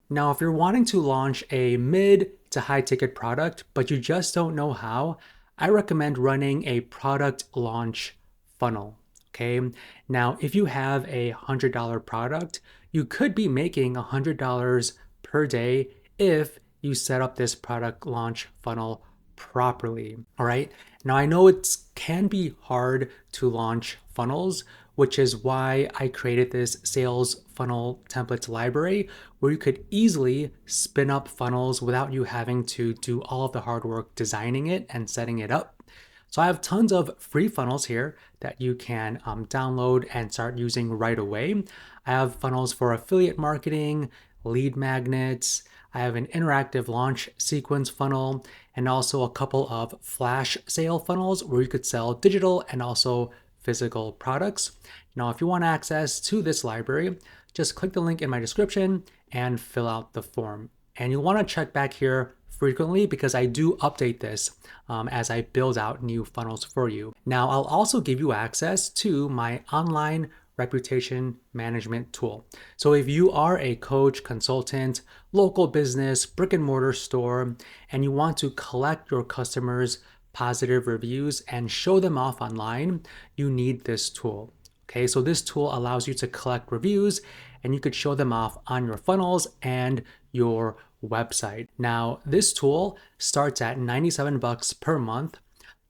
Now, if you're wanting to launch a mid to high ticket product, but you just don't know how, I recommend running a product launch funnel. Okay. Now, if you have a $100 product, you could be making $100 per day if you set up this product launch funnel properly. All right. Now, I know it can be hard to launch funnels, which is why I created this sales funnel templates library where you could easily spin up funnels without you having to do all of the hard work designing it and setting it up. So I have tons of free funnels here that you can download and start using right away. I have funnels for affiliate marketing, lead magnets. I have an interactive launch sequence funnel and also a couple of flash sale funnels where you could sell digital and also physical products. Now, if you want access to this library, just click the link in my description and fill out the form. And you'll want to check back here frequently because I do update this as I build out new funnels for you. Now, I'll also give you access to my online reputation management tool. So if you are a coach, consultant, local business, brick and mortar store, and you want to collect your customers' positive reviews and show them off online, you need this tool. Okay, so this tool allows you to collect reviews and you could show them off on your funnels and your website. Now, this tool starts at $97 per month,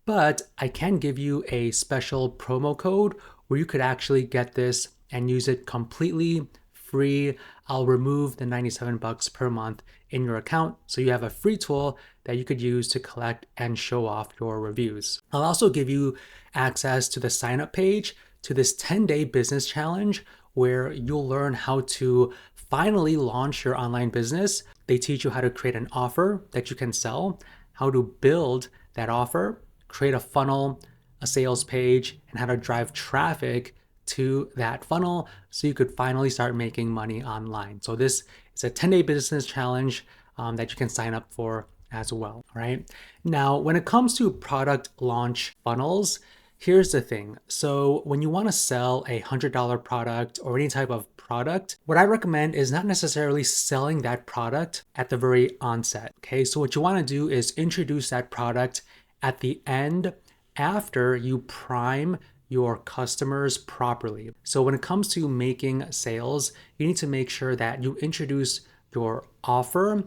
but I can give you a special promo code where you could actually get this and use it completely free. I'll remove the $97 per month in your account so you have a free tool that you could use to collect and show off your reviews. I'll also give you access to the sign up page to this 10-day business challenge where you'll learn how to finally launch your online business. They teach you how to create an offer that you can sell, how to build that offer, create a funnel, a sales page, and how to drive traffic to that funnel so you could finally start making money online. So this is a 10-day business challenge that you can sign up for as well. All right. Now, when it comes to product launch funnels, here's the thing. So when you want to sell a $100 product or any type of product, what I recommend is not necessarily selling that product at the very onset. Okay. So what you want to do is introduce that product at the end after you prime your customers properly. So when it comes to making sales, you need to make sure that you introduce your offer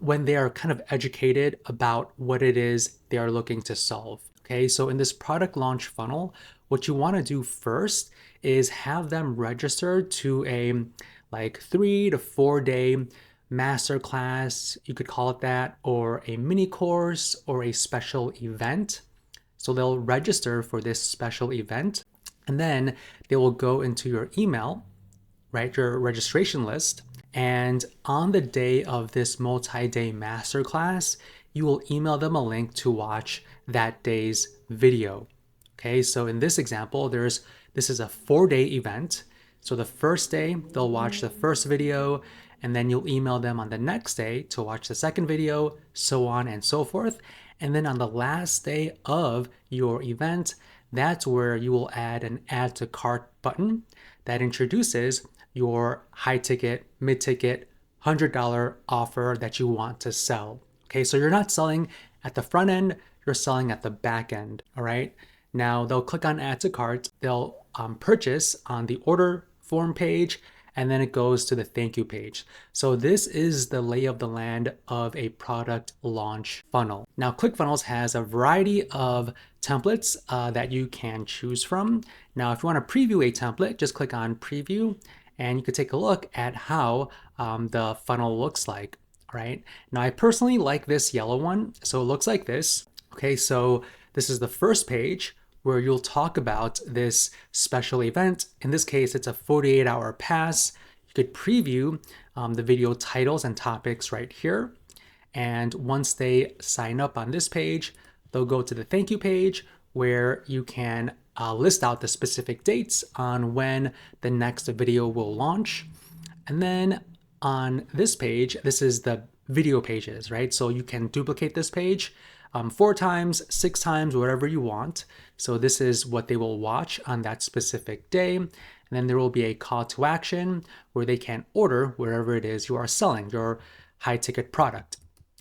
when they are kind of educated about what it is they are looking to solve. Okay, so in this product launch funnel, what you want to do first is have them register to a like 3 to 4 day masterclass, you could call it that, or a mini course or a special event. So they'll register for this special event and then they will go into your email, right, your registration list. And on the day of this multi-day masterclass, you will email them a link to watch that day's video. Okay, so in this example, this is a 4-day event. So the first day, they'll watch the first video, and then you'll email them on the next day to watch the second video, so on and so forth. And then on the last day of your event, that's where you will add an add to cart button that introduces your high ticket, mid ticket, $100 offer that you want to sell. Okay, so you're not selling at the front end, you're selling at the back end. All right. Now they'll click on add to cart, they'll purchase on the order form page, and then it goes to the thank you page. So this is the lay of the land of a product launch funnel. Now, ClickFunnels has a variety of templates that you can choose from. Now, if you want to preview a template, just click on preview and you can take a look at how the funnel looks like. All right. Now, I personally like this yellow one. So it looks like this. Okay, so this is the first page where you'll talk about this special event. In this case, it's a 48-hour pass. You could preview the video titles and topics right here. And once they sign up on this page, they'll go to the thank you page where you can list out the specific dates on when the next video will launch. And then on this page, this is the video pages, right? So you can duplicate this page 4 times, 6 times, whatever you want. So this is what they will watch on that specific day. And then there will be a call to action where they can order wherever it is you are selling your high ticket product.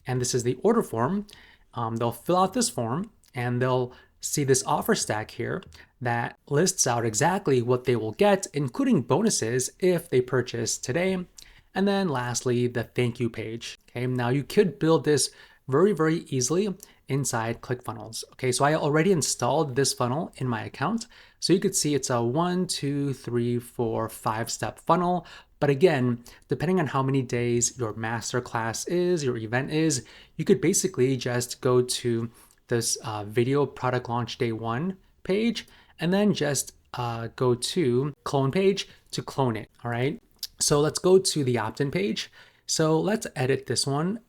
And this is the order form. They'll fill out this form and they'll see this offer stack here that lists out exactly what they will get, including bonuses if they purchase today. And then lastly, the thank you page. Okay, now you could build this very, very easily inside ClickFunnels. Okay, so I already installed this funnel in my account. So you could see it's a 1, 2, 3, 4, 5-step funnel. But again, depending on how many days your masterclass is, your event is, you could basically just go to this video product launch day 1 page and then just go to clone page to clone it. All right. So let's go to the opt-in page. So let's edit this one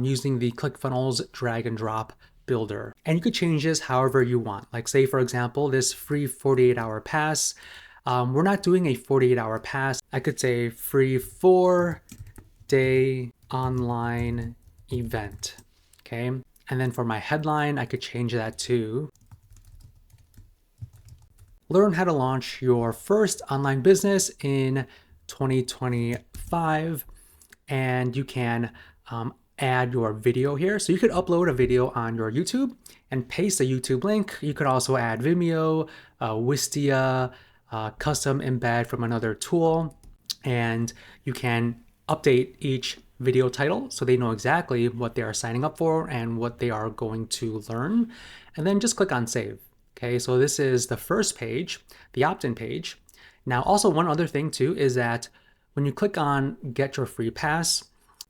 using the ClickFunnels drag and drop builder. And you could change this however you want. Like say, for example, this free 48-hour pass. We're not doing a 48-hour pass. I could say free 4-day online event. Okay. And then for my headline, I could change that to learn how to launch your first online business in 2025. And you can add your video here. So you could upload a video on your YouTube and paste a YouTube link. You could also add Vimeo, Wistia, custom embed from another tool. And you can update each video title so they know exactly what they are signing up for and what they are going to learn. And then just click on save. Okay, so this is the first page, the opt-in page. Now, also one other thing too is that when you click on get your free pass,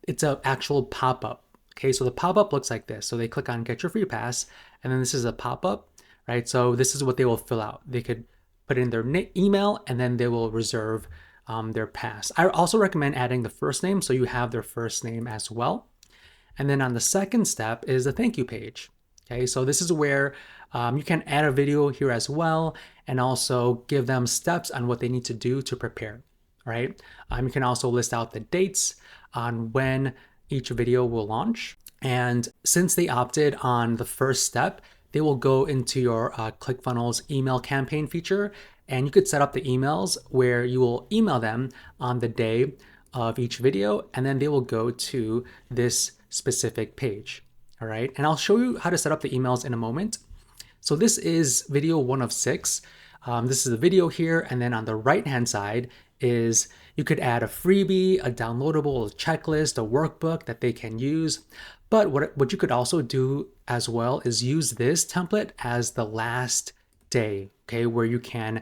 it's an actual pop-up. Okay, so the pop-up looks like this. So they click on get your free pass, and then this is a pop-up, right? So this is what they will fill out. They could put in their email and then they will reserve their pass. I also recommend adding the first name so you have their first name as well. And then on the second step is the thank you page. Okay, so this is where you can add a video here as well and also give them steps on what they need to do to prepare, right? You can also list out the dates on when each video will launch. And since they opted on the first step, they will go into your ClickFunnels email campaign feature, and you could set up the emails where you will email them on the day of each video, and then they will go to this specific page. All right, and I'll show you how to set up the emails in a moment. So this is video 1 of 6. This is the video here, and then on the right-hand side is you could add a freebie, a downloadable, a checklist, a workbook that they can use. But what you could also do as well is use this template as the last day, okay, where you can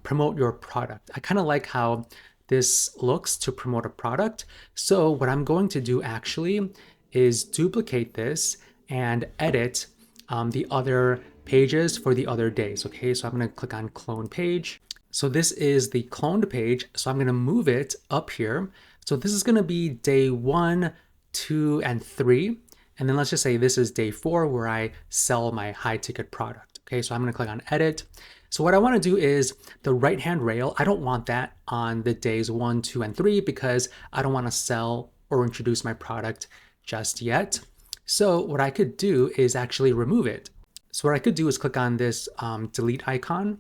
promote your product. I kind of like how this looks to promote a product. So what I'm going to do actually is duplicate this and edit the other pages for the other days. Okay, so I'm going to click on clone page. So this is the cloned page. So I'm going to move it up here. So this is going to be day 1, 2, and 3. And then let's just say this is day 4 where I sell my high ticket product. Okay, so I'm going to click on edit. So what I want to do is the right hand rail. I don't want that on the days 1, 2, and 3 because I don't want to sell or introduce my product just yet. So what I could do is actually remove it. So what I could do is click on this delete icon,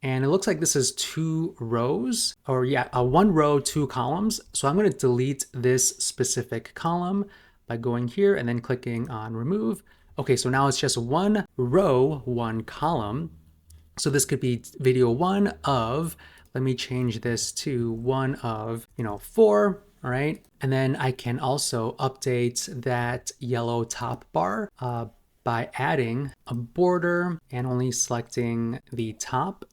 and it looks like this is 2 rows, or yeah, 1 row, 2 columns. So I'm going to delete this specific column by going here and then clicking on remove. Okay, so now it's just 1 row, 1 column. So this could be video 1 of, let me change this to 1 of, 4. All right. And then I can also update that yellow top bar by adding a border and only selecting the top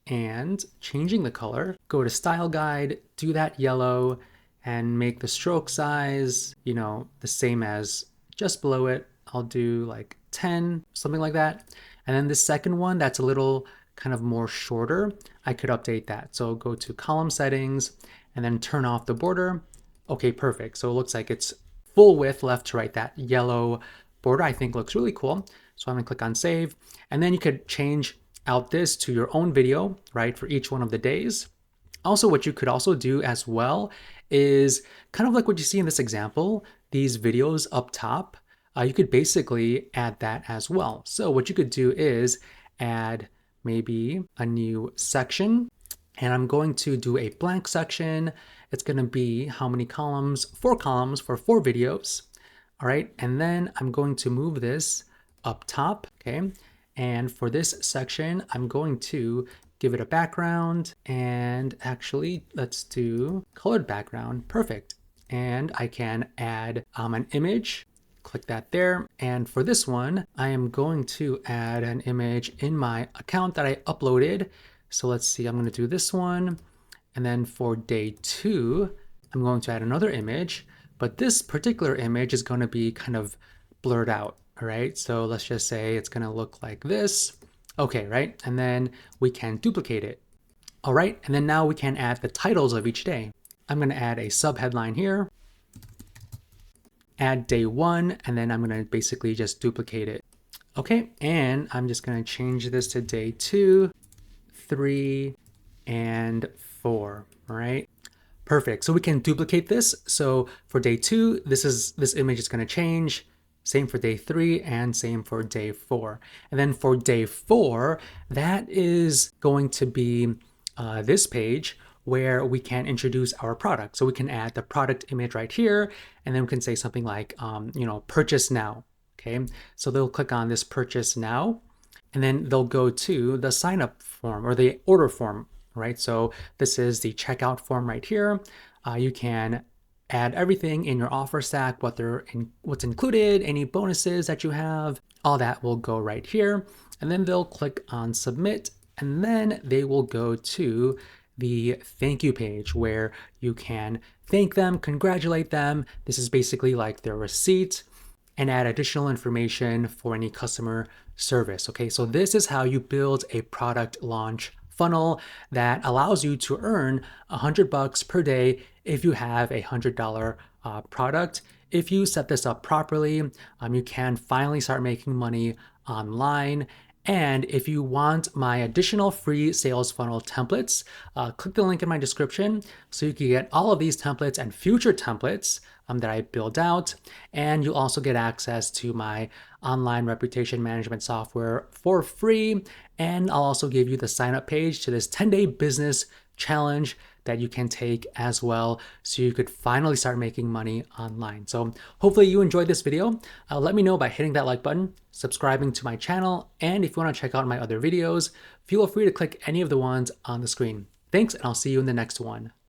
and changing the color. Go to style guide, do that yellow and make the stroke size, the same as just below it. I'll do like 10, something like that. And then the second one that's a little kind of more shorter, I could update that. So go to column settings and then turn off the border. Okay, perfect. So it looks like it's full width left to right. That yellow border I think looks really cool. So I'm gonna click on save. And then you could change out this to your own video, right, for each one of the days. Also, what you could also do as well is kind of like what you see in this example, these videos up top. you could basically add that as well. So what you could do is add maybe a new section, and I'm going to do a blank section. It's going to be how many columns? 4 columns for 4 videos. All right, and then I'm going to move this up top, okay? And for this section, I'm going to give it a background, and actually let's do colored background. Perfect. And I can add an image. Click that there. And for this one, I am going to add an image in my account that I uploaded. So let's see, I'm going to do this one. And then for day 2, I'm going to add another image, but this particular image is going to be kind of blurred out. All right, so let's just say it's going to look like this. Okay, right? And then we can duplicate it. All right, and then now we can add the titles of each day. I'm going to add a sub headline here, add day 1, and then I'm going to basically just duplicate it. Okay, and I'm just going to change this to day 2, 3, and 4. All right. Perfect. So we can duplicate this. So for day 2, this image is going to change. Same for day 3 and same for day 4. And then for day 4, that is going to be this page where we can introduce our product. So we can add the product image right here, and then we can say something like, purchase now. Okay. So they'll click on this purchase now, and then they'll go to the sign up form or the order form, right? So this is the checkout form right here. You can add everything in your offer stack, what's included, any bonuses that you have, all that will go right here. And then they'll click on submit, and then they will go to the thank you page where you can thank them, congratulate them. This is basically like their receipt, and add additional information for any customer service. Okay, so this is how you build a product launch funnel that allows you to earn $100 per day if you have a $100 product. If you set this up properly, you can finally start making money online. And if you want my additional free sales funnel templates, click the link in my description so you can get all of these templates and future templates that I build out. And you'll also get access to my online reputation management software for free. And I'll also give you the sign up page to this 10-day business challenge that you can take as well, so you could finally start making money online. So hopefully you enjoyed this video. Let me know by hitting that like button, subscribing to my channel, and if you want to check out my other videos, feel free to click any of the ones on the screen. Thanks, and I'll see you in the next one.